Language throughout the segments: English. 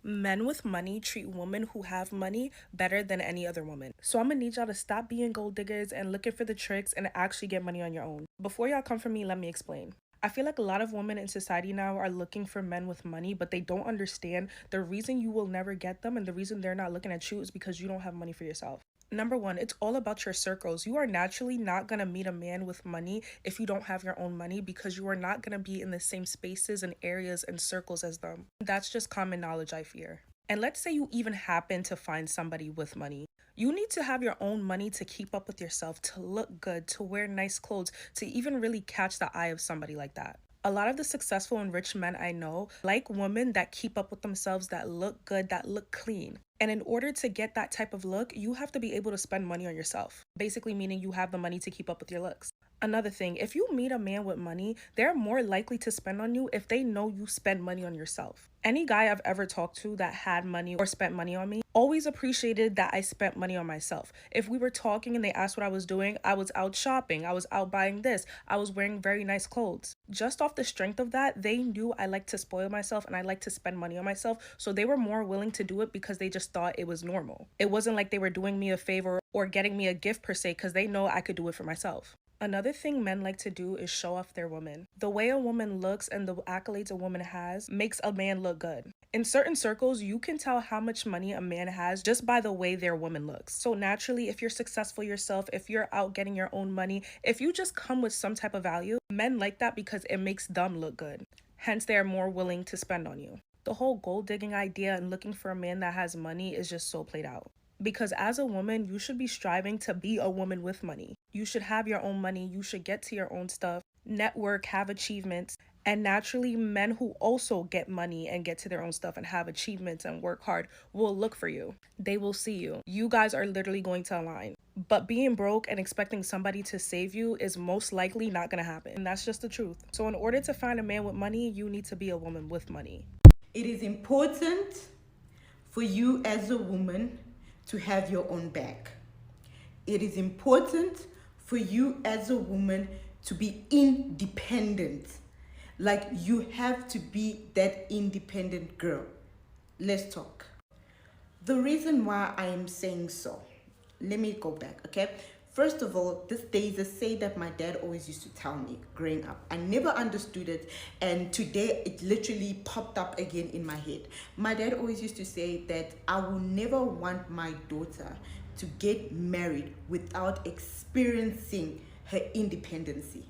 Men with money treat women who have money better than any other woman. So I'm gonna need y'all to stop being gold diggers and looking for the tricks and actually get money on your own. Before y'all come for me, let me explain. I feel like a lot of women in society now are looking for men with money, but they don't understand the reason you will never get them and the reason they're not looking at you is because you don't have money for yourself. Number one, it's all about your circles. You are naturally not gonna meet a man with money if you don't have your own money because you are not gonna be in the same spaces and areas and circles as them. That's just common knowledge, I fear. And let's say you even happen to find somebody with money. You need to have your own money to keep up with yourself, to look good, to wear nice clothes, to even really catch the eye of somebody like that. A lot of the successful and rich men I know like women that keep up with themselves, that look good, that look clean. And in order to get that type of look, you have to be able to spend money on yourself. Basically, meaning you have the money to keep up with your looks. Another thing, if you meet a man with money, they're more likely to spend on you if they know you spend money on yourself. Any guy I've ever talked to that had money or spent money on me always appreciated that I spent money on myself. If we were talking and they asked what I was doing, I was out shopping, I was out buying this, I was wearing very nice clothes. Just off the strength of that, they knew I like to spoil myself and I like to spend money on myself, so they were more willing to do it because they just thought it was normal. It wasn't like they were doing me a favor or getting me a gift per se because they know I could do it for myself. Another thing men like to do is show off their woman. The way a woman looks and the accolades a woman has makes a man look good. In certain circles, you can tell how much money a man has just by the way their woman looks. So naturally, if you're successful yourself, if you're out getting your own money, if you just come with some type of value, men like that because it makes them look good. Hence, they are more willing to spend on you. The whole gold digging idea and looking for a man that has money is just so played out. Because as a woman, you should be striving to be a woman with money. You should have your own money. You should get to your own stuff, network, have achievements. And naturally, men who also get money and get to their own stuff and have achievements and work hard will look for you. They will see you. You guys are literally going to align. But being broke and expecting somebody to save you is most likely not going to happen. And that's just the truth. So in order to find a man with money, you need to be a woman with money. It is important for you as a woman to have your own back. It is important for you as a woman to be independent. Like, you have to be that independent girl. Let's talk. The reason why I am saying so, let me go back, okay? First of all, there's a say that my dad always used to tell me growing up. I never understood it, and today it literally popped up again in my head. My dad always used to say that I will never want my daughter to get married without experiencing her independency.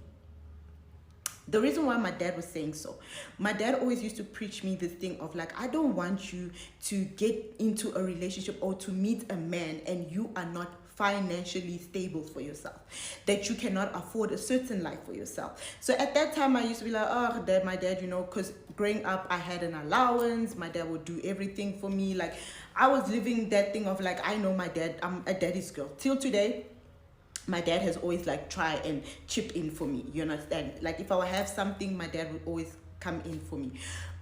The reason why my dad was saying so, my dad always used to preach me this thing of like, I don't want you to get into a relationship or to meet a man and you are not financially stable for yourself, that you cannot afford a certain life for yourself. So at that time I used to be like, oh dad, my dad, because growing up I had an allowance, my dad would do everything for me. Like, I was living that thing of like, I know my dad, I'm a daddy's girl. Till today, my dad has always like try and chip in for me, you understand? Like, if I would have something, my dad would always come in for me.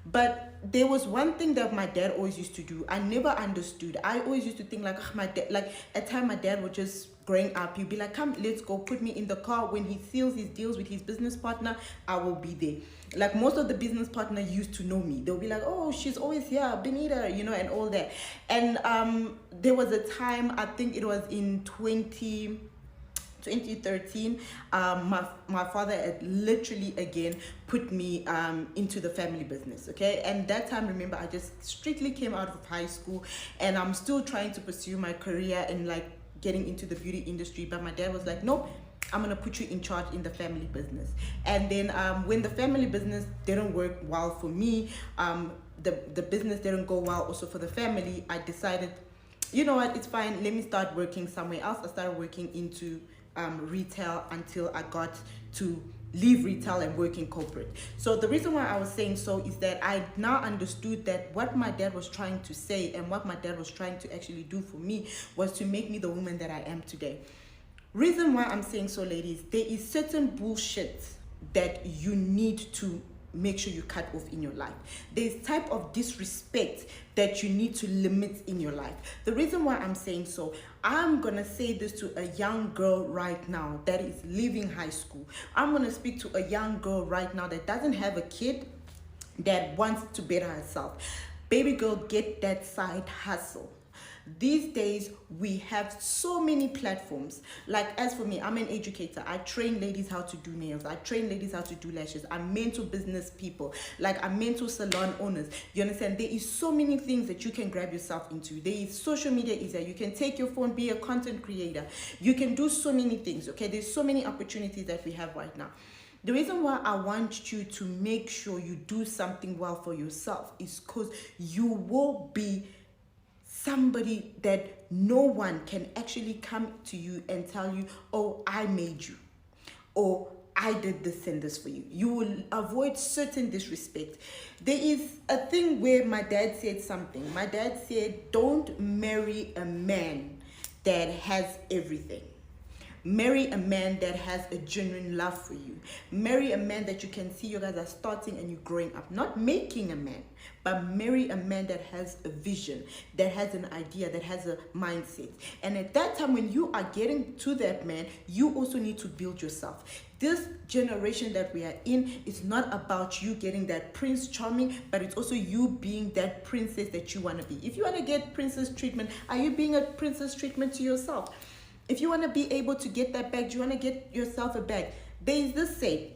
But there was one thing that my dad always used to do. I never understood. I always used to think like, my dad, like at time my dad would just, growing up, he'd be like, come, let's go, put me in the car. When he seals his deals with his business partner, I will be there. Like, most of the business partner used to know me. They'll be like, oh, she's always here, Benita, and all that. And there was a time, I think it was in 2013, my father had literally again put me into the family business, okay? And that time, remember, I just strictly came out of high school and I'm still trying to pursue my career and like getting into the beauty industry. But my dad was like, nope, I'm gonna put you in charge in the family business. And then when the family business didn't work well for me, the business didn't go well also for the family, I decided, you know what, it's fine, let me start working somewhere else. I started working into retail until I got to leave retail and work in corporate. So the reason why I was saying so is that I now understood that what my dad was trying to say and what my dad was trying to actually do for me was to make me the woman that I am today. Reason why I'm saying so, ladies, there is certain bullshit that you need to make sure you cut off in your life. There's type of disrespect that you need to limit in your life. The reason why I'm saying so, I'm gonna say this to a young girl right now that is leaving high school. I'm gonna speak to a young girl right now that doesn't have a kid, that wants to better herself. Baby girl, get that side hustle. These days we have so many platforms. Like, as for me, I'm an educator. I train ladies how to do nails. I train ladies how to do lashes. I mentor business people. Like, I mentor salon owners. You understand? There is so many things that you can grab yourself into. There is social media is there. You can take your phone, be a content creator. You can do so many things. Okay, there's so many opportunities that we have right now. The reason why I want you to make sure you do something well for yourself is because you will be somebody that no one can actually come to you and tell you, oh, I made you, or I did this and this for you. You will avoid certain disrespect. There is a thing where my dad said something. My dad said, don't marry a man that has everything. Marry a man that has a genuine love for you. Marry a man that you can see you guys are starting and you're growing up. Not making a man, but marry a man that has a vision, that has an idea, that has a mindset. And at that time, when you are getting to that man, you also need to build yourself. This generation that we are in is not about you getting that prince charming, but it's also you being that princess that you want to be. If you want to get princess treatment, are you being a princess treatment to yourself? If you want to be able to get that bag, do you want to get yourself a bag? There is this saying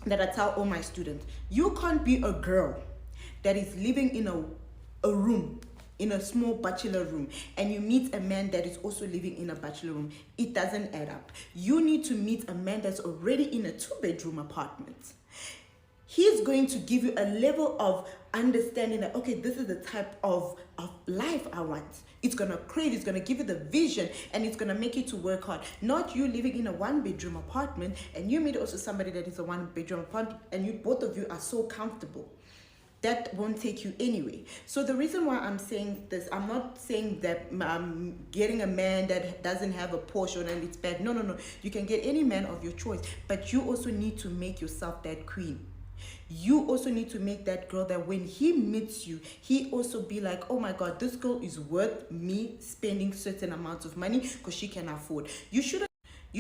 that I tell all my students. You can't be a girl that is living in a room, in a small bachelor room, and you meet a man that is also living in a bachelor room. It doesn't add up. You need to meet a man that's already in a 2-bedroom apartment. He's going to give you a level of understanding that, okay, this is the type of life I want. It's going to create, it's going to give you the vision, and it's going to make you to work hard. Not you living in a 1-bedroom apartment and you meet also somebody that is a 1-bedroom apartment and you both of you are so comfortable. That won't take you anyway. So the reason why I'm saying this, I'm not saying that I'm getting a man that doesn't have a Porsche and it's bad. No. You can get any man of your choice, but you also need to make yourself that queen. You also need to make that girl that when he meets you, he also be like, oh my God, this girl is worth me spending certain amounts of money because she can afford. You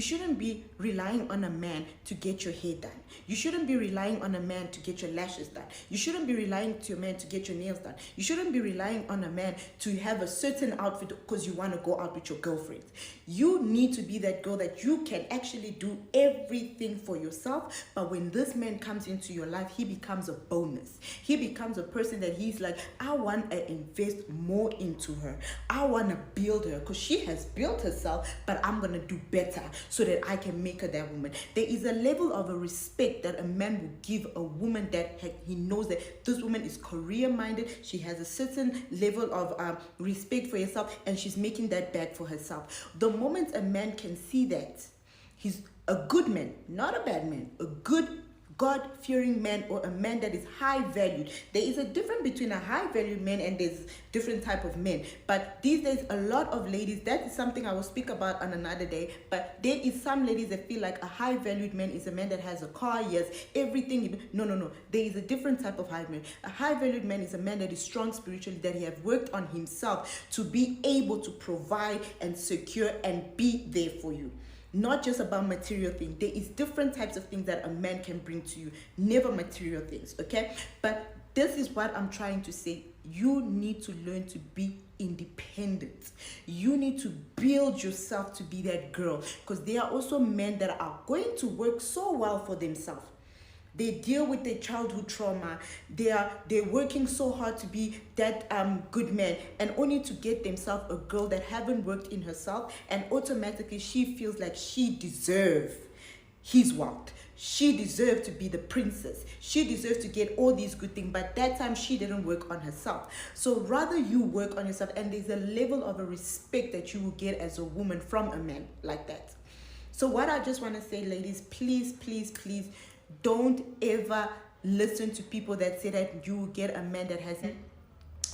shouldn't be relying on a man to get your hair done. You shouldn't be relying on a man to get your lashes done. You shouldn't be relying to a man to get your nails done. You shouldn't be relying on a man to have a certain outfit because you want to go out with your girlfriend. You need to be that girl that you can actually do everything for yourself. But when this man comes into your life, he becomes a bonus. He becomes a person that he's like, I want to invest more into her. I want to build her because she has built herself, but I'm going to do better so that I can make her that woman. There is a level of a respect that a man will give a woman that he knows that this woman is career-minded. She has a certain level of respect for herself, and she's making that bag for herself. The moment a man can see that, he's a good man, not a bad man, a good God-fearing man, or a man that is high-valued. There is a difference between a high-valued man and there's different type of men. But these days, a lot of ladies, that is something I will speak about on another day, but there is some ladies that feel like a high-valued man is a man that has a car, yes, everything. No. There is a different type of high man. A high-valued man is a man that is strong spiritually, that he have worked on himself to be able to provide and secure and be there for you. Not just about material things. There is different types of things that a man can bring to you. Never material things, okay? But this is what I'm trying to say. You need to learn to be independent. You need to build yourself to be that girl. Because there are also men that are going to work so well for themselves. They deal with their childhood trauma. They're working so hard to be that good man, and only to get themselves a girl that haven't worked in herself, and automatically she feels like she deserves his wealth. She deserves to be the princess. She deserves to get all these good things, but that time she didn't work on herself. So rather you work on yourself, and there's a level of a respect that you will get as a woman from a man like that. So what I just want to say, ladies, please, don't ever listen to people that say that you get a man that has...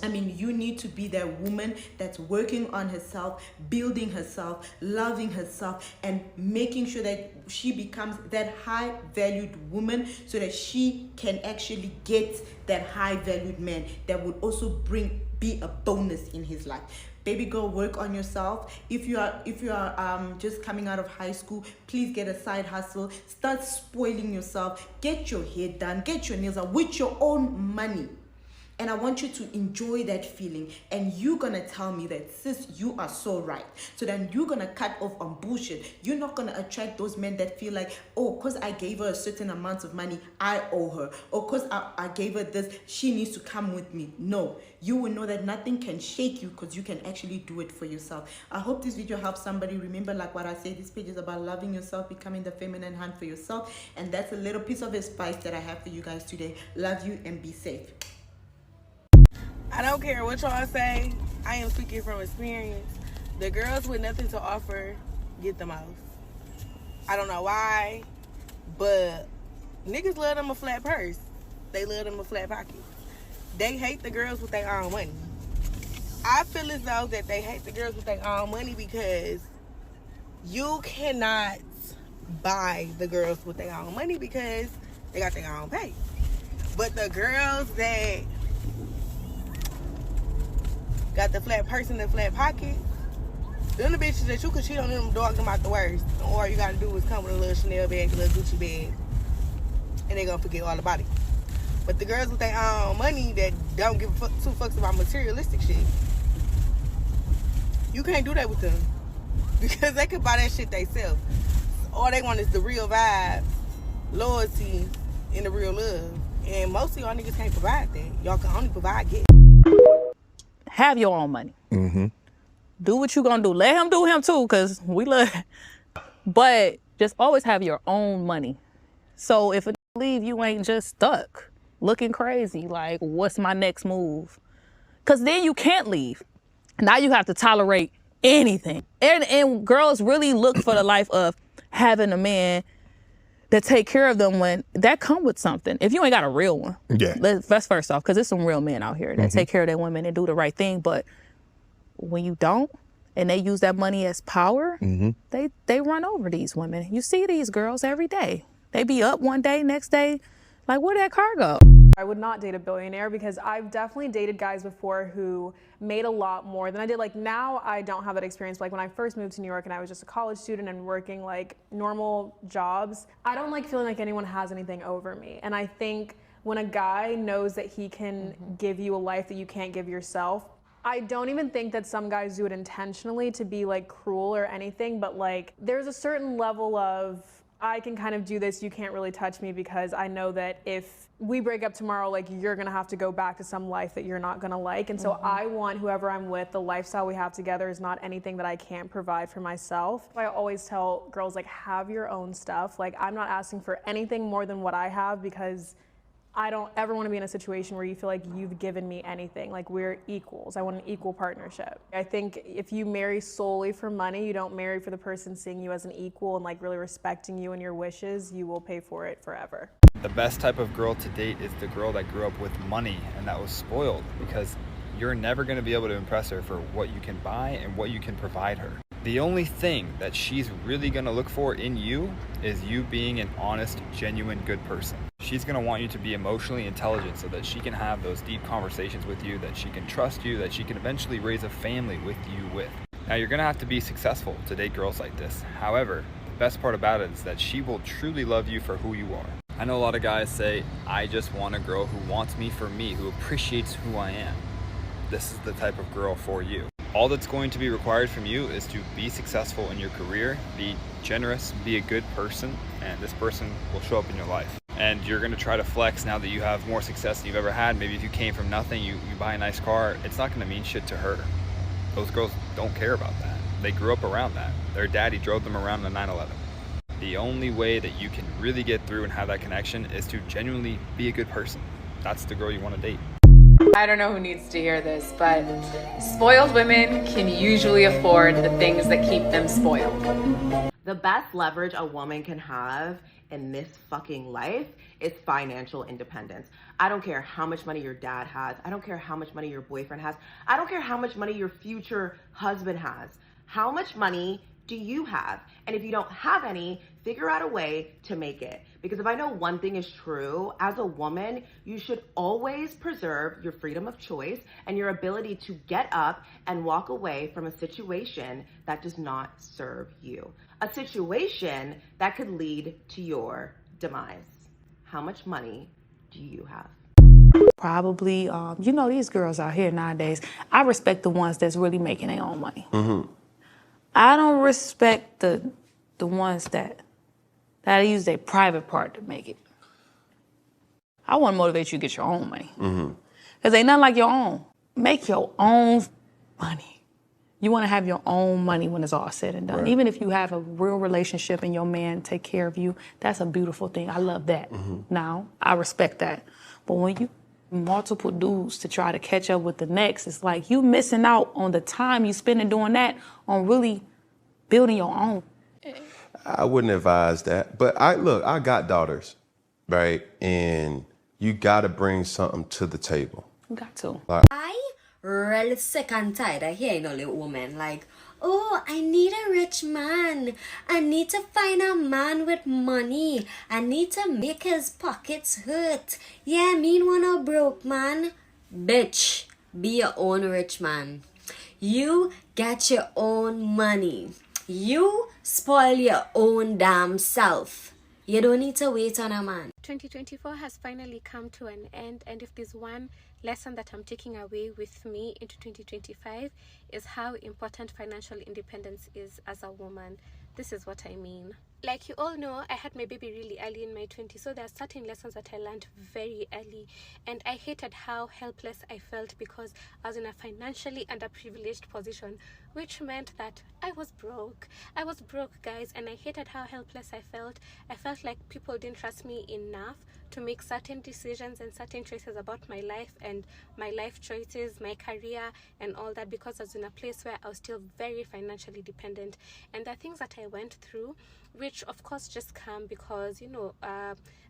you need to be that woman that's working on herself, building herself, loving herself, and making sure that she becomes that high-valued woman so that she can actually get that high-valued man that would also be a bonus in his life. Baby girl, work on yourself. If you are just coming out of high school, please get a side hustle. Start spoiling yourself. Get your hair done. Get your nails done with your own money. And I want you to enjoy that feeling. And you're going to tell me that, sis, you are so right. So then you're going to cut off on bullshit. You're not going to attract those men that feel like, oh, because I gave her a certain amount of money, I owe her. Or because I gave her this, she needs to come with me. No, you will know that nothing can shake you because you can actually do it for yourself. I hope this video helps somebody. Remember, like what I said, this page is about loving yourself, becoming the feminine hand for yourself. And that's a little piece of advice that I have for you guys today. Love you and be safe. I don't care what y'all say. I am speaking from experience. The girls with nothing to offer get the most. I don't know why, but niggas love them a flat purse. They love them a flat pocket. They hate the girls with their own money. I feel as though that they hate the girls with their own money because you cannot buy the girls with their own money because they got their own pay. But the girls that got the flat purse and the flat pocket, them the bitches that you could cheat on them, dog them out the worst. All you gotta do is come with a little Chanel bag, a little Gucci bag, and they gonna forget all about it. But the girls with their own money that don't give two fucks about materialistic shit, you can't do that with them because they could buy that shit themselves. All they want is the real vibe, loyalty, and the real love. And most of y'all niggas can't provide that. Y'all can only provide gifts. Have your own money. Mm-hmm. Do what you gonna do. Let him do him too, because we love it. But just always have your own money. So if a leave, you ain't just stuck looking crazy like, what's my next move? Because then you can't leave. Now you have to tolerate anything. And girls really look for the life of having a man that take care of them when that come with something. If you ain't got a real one. Yeah. That's first off, because there's some real men out here that take care of their women and do the right thing. But when you don't, and they use that money as power, they run over these women. You see these girls every day. They be up one day, next day, like, where'd that car go? I would not date a billionaire because I've definitely dated guys before who made a lot more than I did. Like now I don't have that experience. Like when I first moved to New York and I was just a college student and working like normal jobs, I don't like feeling like anyone has anything over me. And I think when a guy knows that he can give you a life that you can't give yourself, I don't even think that some guys do it intentionally to be like cruel or anything, but like there's a certain level of, I can kind of do this, you can't really touch me because I know that if we break up tomorrow, like you're gonna have to go back to some life that you're not gonna like. And so I want whoever I'm with, the lifestyle we have together is not anything that I can't provide for myself. I always tell girls like, have your own stuff. Like I'm not asking for anything more than what I have because I don't ever want to be in a situation where you feel like you've given me anything. Like we're equals. I want an equal partnership. I think if you marry solely for money, you don't marry for the person seeing you as an equal and like really respecting you and your wishes, you will pay for it forever. The best type of girl to date is the girl that grew up with money and that was spoiled, because you're never going to be able to impress her for what you can buy and what you can provide her. The only thing that she's really going to look for in you is you being an honest, genuine, good person. She's going to want you to be emotionally intelligent so that she can have those deep conversations with you, that she can trust you, that she can eventually raise a family with you with. Now, you're going to have to be successful to date girls like this. However, the best part about it is that she will truly love you for who you are. I know a lot of guys say, I just want a girl who wants me for me, who appreciates who I am. This is the type of girl for you. All that's going to be required from you is to be successful in your career, be generous, be a good person, and this person will show up in your life. And you're going to try to flex now that you have more success than you've ever had. Maybe if you came from nothing, you buy a nice car, it's not going to mean shit to her. Those girls don't care about that. They grew up around that. Their daddy drove them around in a 911. The only way that you can really get through and have that connection is to genuinely be a good person. That's the girl you want to date. I don't know who needs to hear this, but spoiled women can usually afford the things that keep them spoiled. The best leverage a woman can have in this fucking life is financial independence. I don't care how much money your dad has. I don't care how much money your boyfriend has. I don't care how much money your future husband has. How much money do you have? And if you don't have any, figure out a way to make it. Because if I know one thing is true, as a woman, you should always preserve your freedom of choice and your ability to get up and walk away from a situation that does not serve you. A situation that could lead to your demise. How much money do you have? Probably, these girls out here nowadays, I respect the ones that's really making their own money. I don't respect the ones that use their private part to make it. I want to motivate you to get your own money. Because ain't nothing like your own. Make your own money. You want to have your own money when it's all said and done. Right. Even if you have a real relationship and your man take care of you, that's a beautiful thing. I love that. Now, I respect that. But when you multiple dudes to try to catch up with the next, it's like you missing out on the time you spending doing that on really building your own. I wouldn't advise that. But I got daughters, right? And you got to bring something to the table. You got to. I really sick and tired of hearing all the women like, oh, I need a rich man. I need to find a man with money. I need to make his pockets hurt. Yeah, mean one a broke man. Bitch, be your own rich man. You get your own money. You spoil your own damn self. You don't need to wait on a man. 2024 has finally come to an end, and if there's one lesson that I'm taking away with me into 2025 is how important financial independence is as a woman. This is what I mean. Like you all know, I had my baby really early in my 20s, so there are certain lessons that I learned very early, and I hated how helpless I felt because I was in a financially underprivileged position, which meant that I was broke. I was broke, guys, and I hated how helpless I felt. I felt like people didn't trust me enough to make certain decisions and certain choices about my life and my life choices, my career, and all that, because I was in a place where I was still very financially dependent. And the things that I went through, which of course just come because,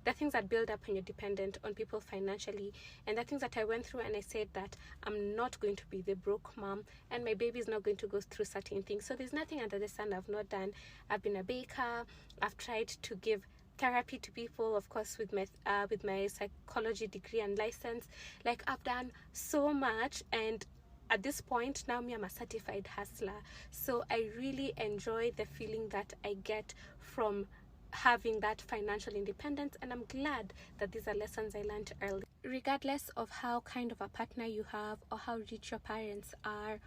the things that build up when you're dependent on people financially, and the things that I went through, and I said that I'm not going to be the broke mom, and my baby is not going to go through certain things. So there's nothing under the sun I've not done. I've been a baker. I've tried to give therapy to people, of course, with my psychology degree and license. Like, I've done so much, and at this point now, I'm a certified hustler. So I really enjoy the feeling that I get from having that financial independence, and I'm glad that these are lessons I learned early. Regardless of how kind of a partner you have, or how rich your parents are,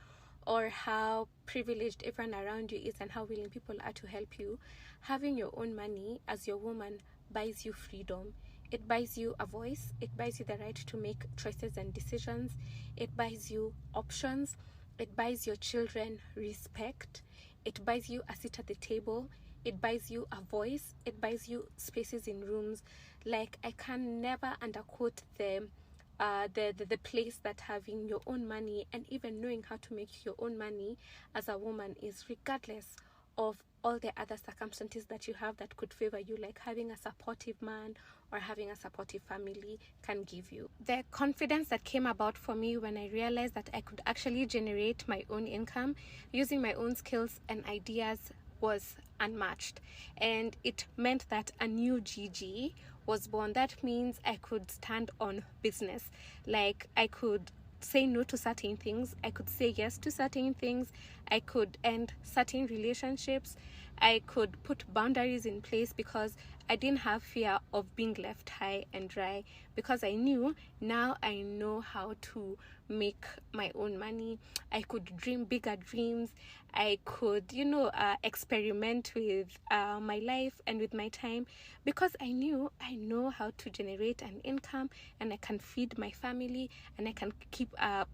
or how privileged everyone around you is, and how willing people are to help you, having your own money as your woman buys you freedom. It buys you a voice. It buys you the right to make choices and decisions. It buys you options. It buys your children respect. It buys you a seat at the table. It buys you a voice. It buys you spaces in rooms. Like, I can never underquote the place that having your own money and even knowing how to make your own money as a woman is, regardless of all the other circumstances that you have that could favor you, like having a supportive man or having a supportive family can give you. The confidence that came about for me when I realized that I could actually generate my own income using my own skills and ideas was unmatched, and it meant that a new Gigi was born. That means I could stand on business. Like, I could say no to certain things, I could say yes to certain things, I could end certain relationships, I could put boundaries in place because I didn't have fear of being left high and dry, because I knew now I know how to make my own money. I could dream bigger dreams. I could, experiment with my life and with my time, because I know how to generate an income, and I can feed my family, and I can keep a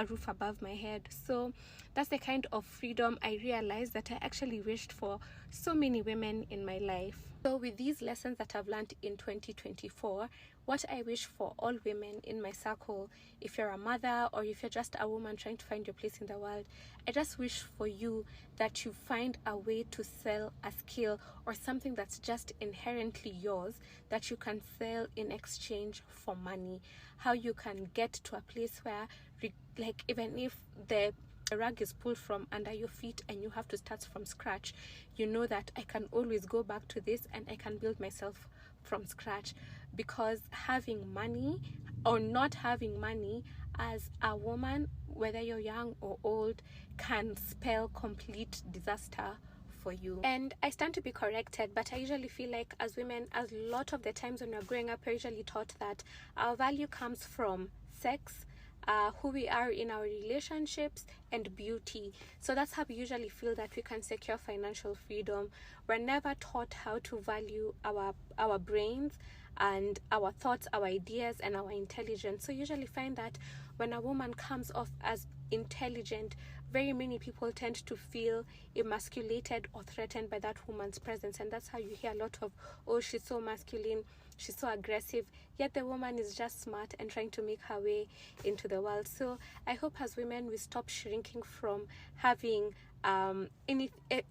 roof above my head. So that's the kind of freedom I realized that I actually wished for so many women in my life. So with these lessons that I've learned in 2024, what I wish for all women in my circle, if you're a mother or if you're just a woman trying to find your place in the world, I just wish for you that you find a way to sell a skill or something that's just inherently yours that you can sell in exchange for money. How you can get to a place where, like, even if the rug is pulled from under your feet and you have to start from scratch, you know that I can always go back to this and I can build myself from scratch. Because having money or not having money as a woman, whether you're young or old, can spell complete disaster for you. And I stand to be corrected, but I usually feel like as women, a lot of the times when we're growing up, we're usually taught that our value comes from sex, who we are in our relationships, and beauty. So that's how we usually feel that we can secure financial freedom. We're never taught how to value our brains and our thoughts, our ideas, and our intelligence. So you usually find that when a woman comes off as intelligent, very many people tend to feel emasculated or threatened by that woman's presence. And that's how you hear a lot of, oh, she's so masculine, she's so aggressive, yet the woman is just smart and trying to make her way into the world. So I hope as women we stop shrinking from having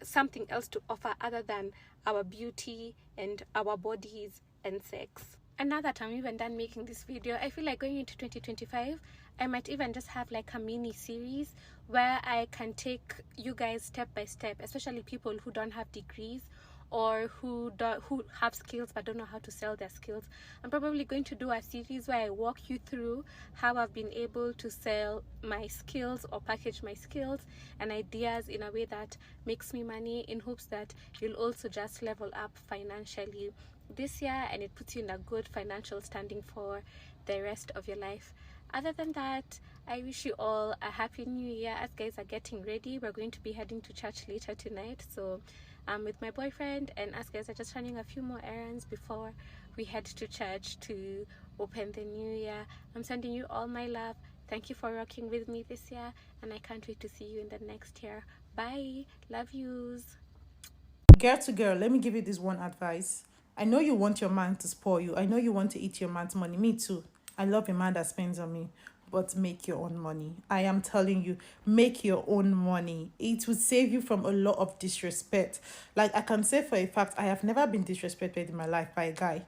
something else to offer other than our beauty and our bodies and sex. And now that I'm even done making this video, I feel like going into 2025, I might even just have like a mini series where I can take you guys step by step, especially people who don't have degrees or who have skills but don't know how to sell their skills. I'm probably going to do a series where I walk you through how I've been able to sell my skills or package my skills and ideas in a way that makes me money, in hopes that you'll also just level up financially this year and it puts you in a good financial standing for the rest of your life. Other than that, I wish you all a happy new year. As guys are getting ready, we're going to be heading to church later tonight, so I'm with my boyfriend, and us guys are just running a few more errands before we head to church to open the new year. I'm sending you all my love. Thank you for rocking with me this year, and I can't wait to see you in the next year. Bye. Love yous. Girl to girl, let me give you this one advice. I know you want your man to spoil you. I know you want to eat your man's money. Me too. I love a man that spends on me, but make your own money. I am telling you, make your own money. It will save you from a lot of disrespect. Like I can say for a fact, I have never been disrespected in my life by a guy.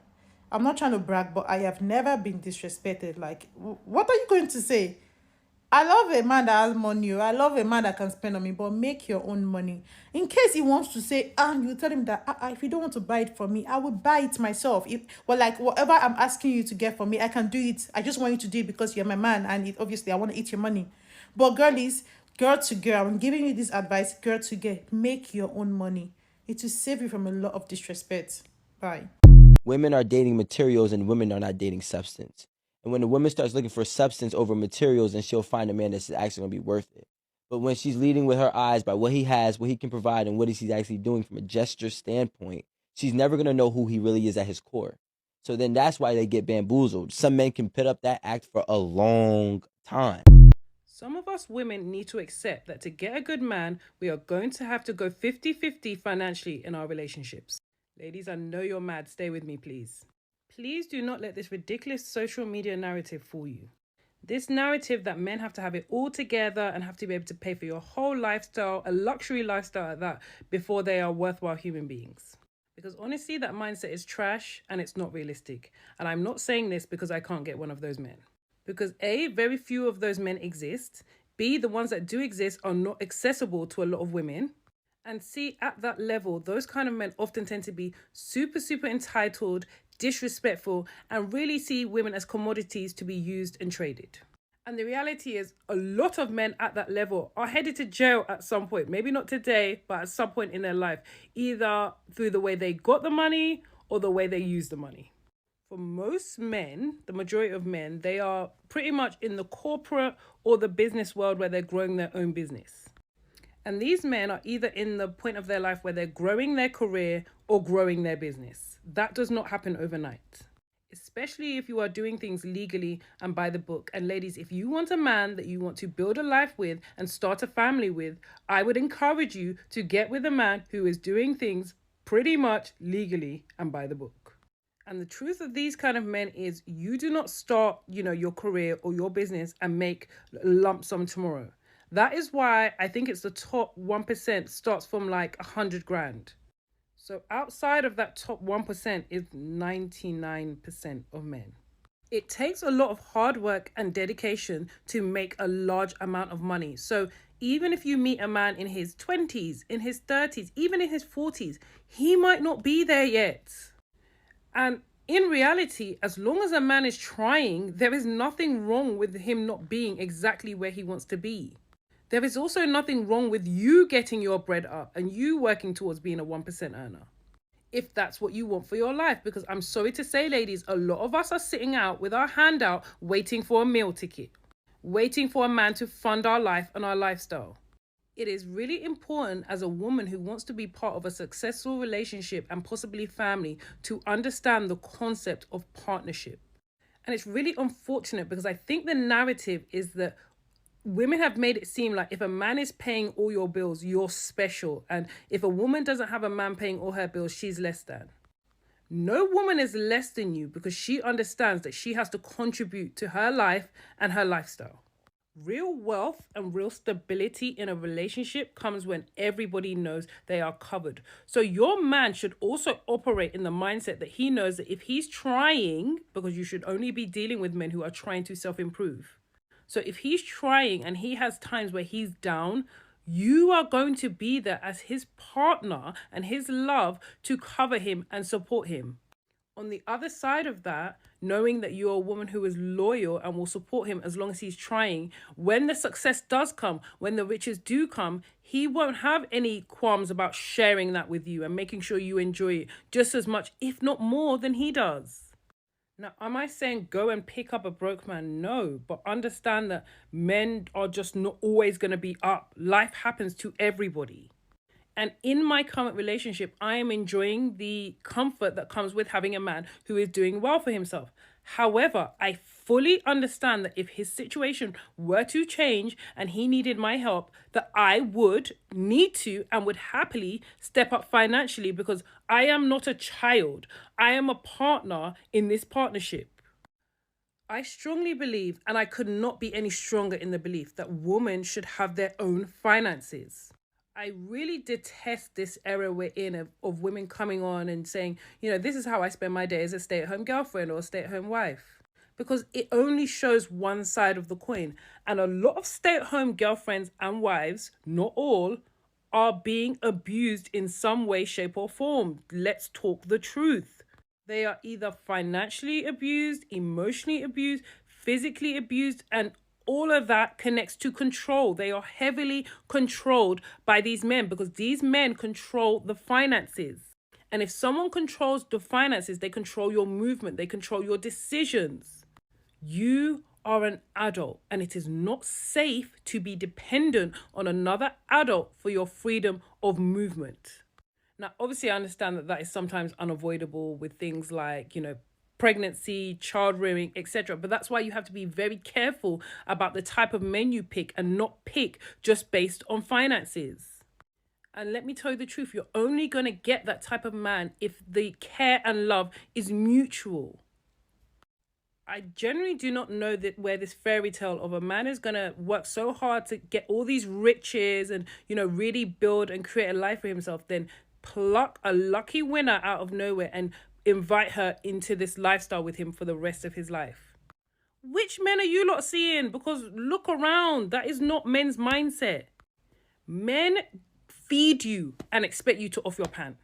I'm not trying to brag, but I have never been disrespected. Like, what are you going to say? I love a man that has money. I love a man that can spend on me, but make your own money. In case he wants to say, you tell him that if you don't want to buy it for me, I will buy it myself. Like whatever I'm asking you to get for me, I can do it. I just want you to do it because you're my man, and obviously I want to eat your money. But girlies, girl to girl, I'm giving you this advice, girl to girl, make your own money. It will save you from a lot of disrespect. Bye. Women are dating materials and women are not dating substance. And when the woman starts looking for substance over materials, then she'll find a man that's actually going to be worth it. But when she's leading with her eyes by what he has, what he can provide, and what he's actually doing from a gesture standpoint, she's never going to know who he really is at his core. So then that's why they get bamboozled. Some men can put up that act for a long time. Some of us women need to accept that to get a good man, we are going to have to go 50-50 financially in our relationships. Ladies, I know you're mad. Stay with me, please. Please do not let this ridiculous social media narrative fool you. This narrative that men have to have it all together and have to be able to pay for your whole lifestyle, a luxury lifestyle at that, before they are worthwhile human beings. Because honestly, that mindset is trash and it's not realistic. And I'm not saying this because I can't get one of those men. Because A, very few of those men exist. B, the ones that do exist are not accessible to a lot of women. And C, at that level, those kind of men often tend to be super entitled, disrespectful, and really see women as commodities to be used and traded. And the reality is a lot of men at that level are headed to jail at some point. Maybe not today, but at some point in their life, either through the way they got the money or the way they use the money. For most men, the majority of men, they are pretty much in the corporate or the business world where they're growing their own business. And these men are either in the point of their life where they're growing their career or growing their business. That does not happen overnight, especially if you are doing things legally and by the book. And ladies, if you want a man that you want to build a life with and start a family with, I would encourage you to get with a man who is doing things pretty much legally and by the book. And the truth of these kind of men is you do not start, your career or your business and make a lump sum tomorrow. That is why I think it's the top 1% starts from like 100 grand. So outside of that top 1% is 99% of men. It takes a lot of hard work and dedication to make a large amount of money. So even if you meet a man in his 20s, in his 30s, even in his 40s, he might not be there yet. And in reality, as long as a man is trying, there is nothing wrong with him not being exactly where he wants to be. There is also nothing wrong with you getting your bread up and you working towards being a 1% earner, if that's what you want for your life. Because I'm sorry to say, ladies, a lot of us are sitting out with our hand out waiting for a meal ticket, waiting for a man to fund our life and our lifestyle. It is really important as a woman who wants to be part of a successful relationship and possibly family to understand the concept of partnership. And it's really unfortunate because I think the narrative is that women have made it seem like if a man is paying all your bills, you're special. And if a woman doesn't have a man paying all her bills, she's less than. No woman is less than you because she understands that she has to contribute to her life and her lifestyle. Real wealth and real stability in a relationship comes when everybody knows they are covered. So your man should also operate in the mindset that he knows that if he's trying, because you should only be dealing with men who are trying to self-improve. So if he's trying and he has times where he's down, you are going to be there as his partner and his love to cover him and support him. On the other side of that, knowing that you're a woman who is loyal and will support him as long as he's trying, when the success does come, when the riches do come, he won't have any qualms about sharing that with you and making sure you enjoy it just as much, if not more, than he does. Now, am I saying go and pick up a broke man? No, but understand that men are just not always going to be up. Life happens to everybody. And in my current relationship, I am enjoying the comfort that comes with having a man who is doing well for himself. However, I fully understand that if his situation were to change and he needed my help, that I would need to and would happily step up financially because I am not a child. I am a partner in this partnership. I strongly believe, and I could not be any stronger in the belief, that women should have their own finances. I really detest this era we're in of women coming on and saying, this is how I spend my day as a stay-at-home girlfriend or a stay-at-home wife. Because it only shows one side of the coin. And a lot of stay-at-home girlfriends and wives, not all, are being abused in some way, shape or form. Let's talk the truth. They are either financially abused, emotionally abused, physically abused, and all of that connects to control. They are heavily controlled by these men because these men control the finances. And if someone controls the finances, they control your movement, they control your decisions. You are an adult and it is not safe to be dependent on another adult for your freedom of movement. Now, obviously, I understand that that is sometimes unavoidable with things like, pregnancy, child rearing, etc. But that's why you have to be very careful about the type of men you pick and not pick just based on finances. And let me tell you the truth, you're only going to get that type of man if the care and love is mutual. I generally do not know that where this fairy tale of a man is going to work so hard to get all these riches and, really build and create a life for himself, then pluck a lucky winner out of nowhere and invite her into this lifestyle with him for the rest of his life. Which men are you lot seeing? Because look around, that is not men's mindset. Men feed you and expect you to off your pant.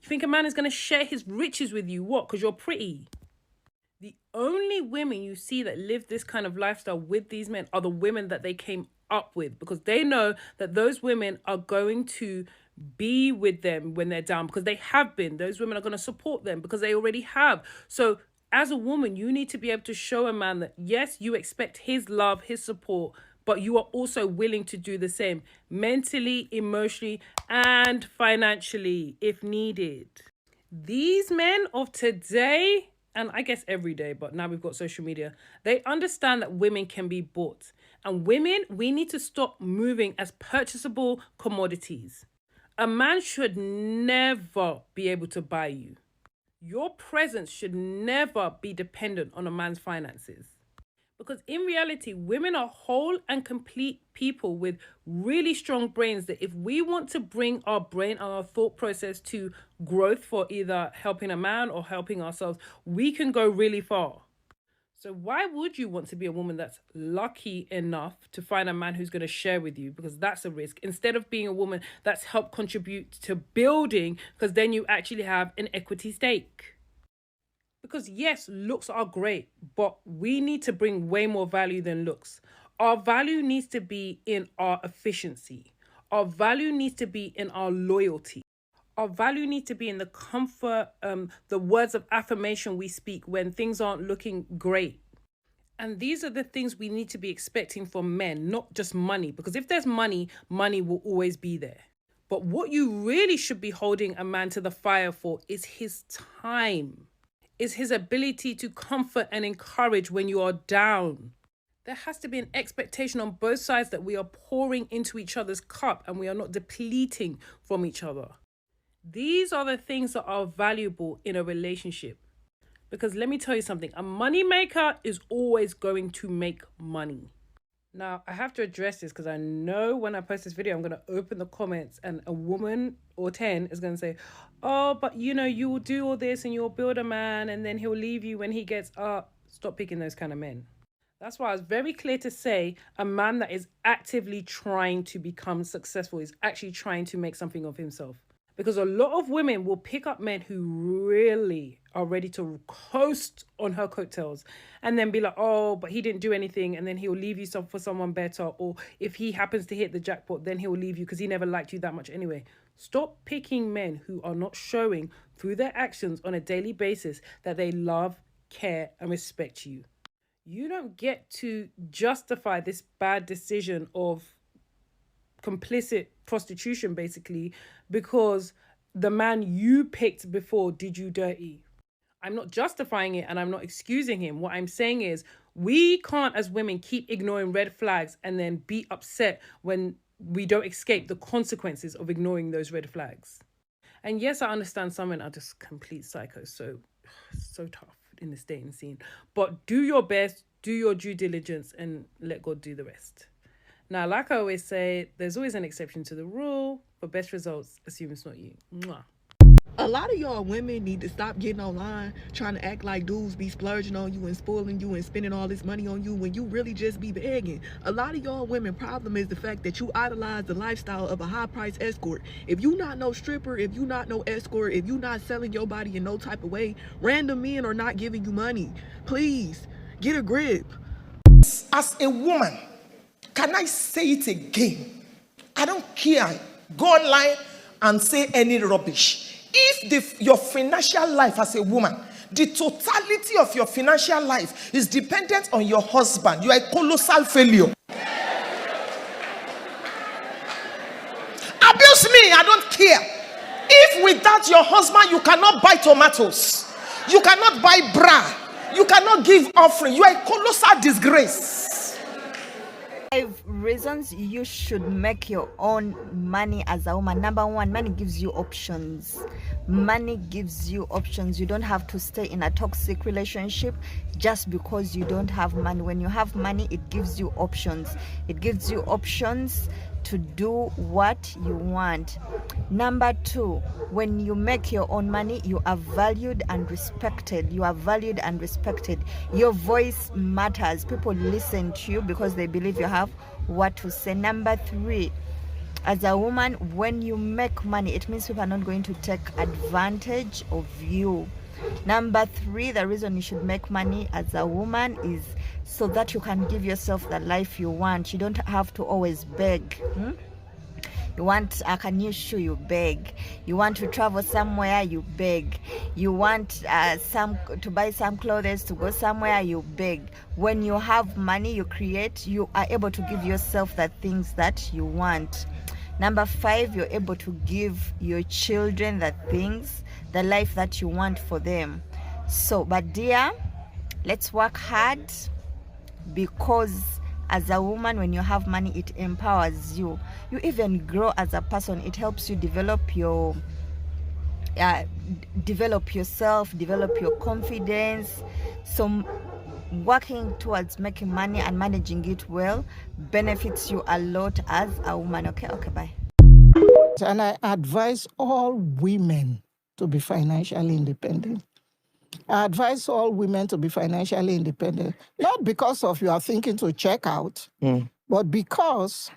You think a man is going to share his riches with you? What? Because you're pretty. The only women you see that live this kind of lifestyle with these men are the women that they came up with, because they know that those women are going to be with them when they're down, because they have been. Those women are going to support them because they already have. So as a woman, you need to be able to show a man that, yes, you expect his love, his support, but you are also willing to do the same mentally, emotionally, and financially if needed. These men of today, and I guess every day, but now we've got social media, they understand that women can be bought. And women, we need to stop moving as purchasable commodities. A man should never be able to buy you. Your presence should never be dependent on a man's finances. Because in reality, women are whole and complete people with really strong brains that if we want to bring our brain and our thought process to growth for either helping a man or helping ourselves, we can go really far. So why would you want to be a woman that's lucky enough to find a man who's going to share with you? Because that's a risk. Instead of being a woman that's helped contribute to building, because then you actually have an equity stake. Because yes, looks are great, but we need to bring way more value than looks. Our value needs to be in our efficiency. Our value needs to be in our loyalty. Our value needs to be in the comfort, the words of affirmation we speak when things aren't looking great. And these are the things we need to be expecting from men, not just money. Because if there's money, money will always be there. But what you really should be holding a man to the fire for is his time, is his ability to comfort and encourage when you are down. There has to be an expectation on both sides that we are pouring into each other's cup and we are not depleting from each other. These are the things that are valuable in a relationship. Because let me tell you something, a money maker is always going to make money. Now, I have to address this because I know when I post this video, I'm going to open the comments and a woman or 10 is going to say, oh, but you know, you will do all this and you'll build a man and then he'll leave you when he gets up. Stop picking those kind of men. That's why I was very clear to say a man that is actively trying to become successful is actually trying to make something of himself. Because a lot of women will pick up men who really are ready to coast on her coattails and then be like, oh, but he didn't do anything. And then he'll leave you for someone better. Or if he happens to hit the jackpot, then he'll leave you because he never liked you that much anyway. Stop picking men who are not showing through their actions on a daily basis that they love, care, and respect you. You don't get to justify this bad decision of complicit prostitution, basically, because the man you picked before did you dirty. I'm not justifying it and I'm not excusing him. What I'm saying is we can't, as women, keep ignoring red flags and then be upset when we don't escape the consequences of ignoring those red flags. And yes, I understand some men are just complete psychos, so tough in this dating scene. But do your best, do your due diligence, and let God do the rest. Now, like I always say, there's always an exception to the rule. For best results, assume it's not you. Mwah. A lot of y'all women need to stop getting online trying to act like dudes be splurging on you and spoiling you and spending all this money on you when you really just be begging. A lot of y'all women problem is the fact that you idolize the lifestyle of a high price escort. If you not no stripper, if you not no escort, if you not selling your body in no type of way, random men are not giving you money. Please get a grip. As a woman, can I say it again? I don't care. Go online and say any rubbish. If your financial life as a woman, the totality of your financial life is dependent on your husband, you are a colossal failure. Abuse me, I don't care. If without your husband you cannot buy tomatoes, you cannot buy bra, you cannot give offering, you are a colossal disgrace. 5 reasons you should make your own money as a woman. Number 1, money gives you options. Money gives you options. You don't have to stay in a toxic relationship just because you don't have money. When you have money, it gives you options. It gives you options to do what you want. Number 2, when you make your own money, you are valued and respected. You are valued and respected. Your voice matters. People listen to you because they believe you have what to say. Number 3, as a woman, when you make money, it means people are not going to take advantage of you. Number 3, the reason you should make money as a woman is so that you can give yourself the life you want. You don't have to always beg. You want a new shoe, you beg. You want to travel somewhere, you beg. You want to buy some clothes to go somewhere, you beg. When you have money, you create, you are able to give yourself the things that you want. Number 5, you're able to give your children the things, the life that you want for them. So, but dear, let's work hard, because as a woman, when you have money, it empowers you. You even grow as a person. It helps you develop your develop yourself, develop your confidence. So working towards making money and managing it well benefits you a lot as a woman. Okay, bye. And I advise all women to be financially independent. I advise all women to be financially independent, not because of you are thinking to check out, but because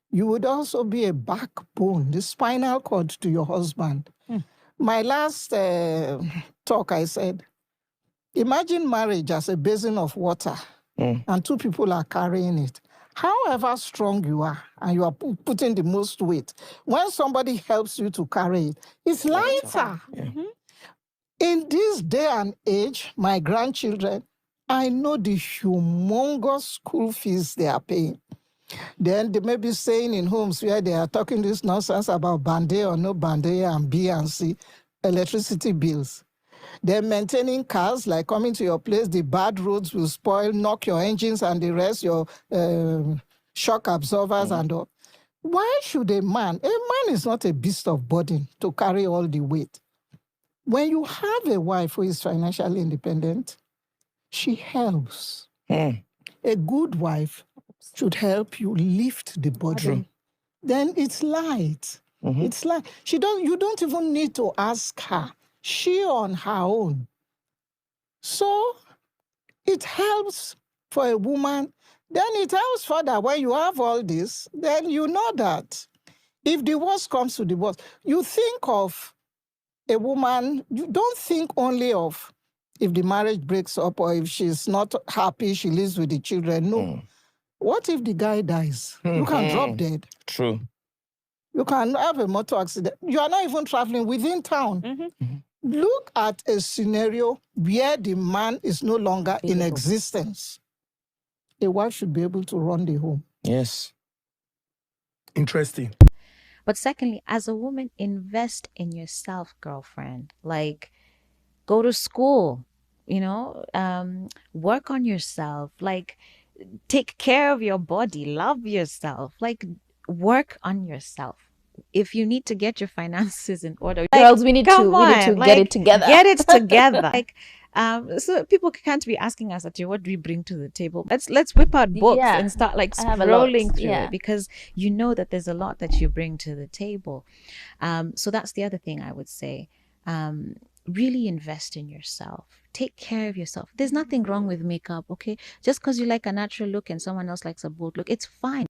you would also be a backbone, the spinal cord to your husband. My last talk, I said, imagine marriage as a basin of water and 2 people are carrying it. However strong you are, and you are putting the most weight, when somebody helps you to carry it, it's lighter. In this day and age, my grandchildren, I know the humongous school fees they are paying. Then they may be staying in homes where they are talking this nonsense about Band-Aid or no Band-Aid and B and C, electricity bills. They're maintaining cars, like coming to your place, the bad roads will spoil, knock your engines and the rest, your shock absorbers and all. Why should a man is not a beast of burden to carry all the weight. When you have a wife who is financially independent, she helps. A good wife should help you lift the burden. Then it's light. It's like you don't even need to ask her. She on her own. So it helps for a woman. Then it helps further when you have all this, then you know that if the worst comes to the worst, you think of a woman, you don't think only of if the marriage breaks up or if she's not happy, she lives with the children. No. What if the guy dies? You can drop dead. True. You can have a motor accident. You are not even traveling within town. Look at a scenario where the man is no longer in existence. A wife should be able to run the home. Yes. Interesting. But secondly, as a woman, invest in yourself, girlfriend. Like, go to school, work on yourself. Like, take care of your body, love yourself. Like, work on yourself. If you need to get your finances in order, girls, we need to get it together. Get it together. So people can't be asking us, what do we bring to the table? Let's whip out books and start scrolling through it, because you know that there's a lot that you bring to the table. So that's the other thing I would say. Really invest in yourself. Take care of yourself. There's nothing wrong with makeup, okay? Just because you like a natural look and someone else likes a bold look, it's fine.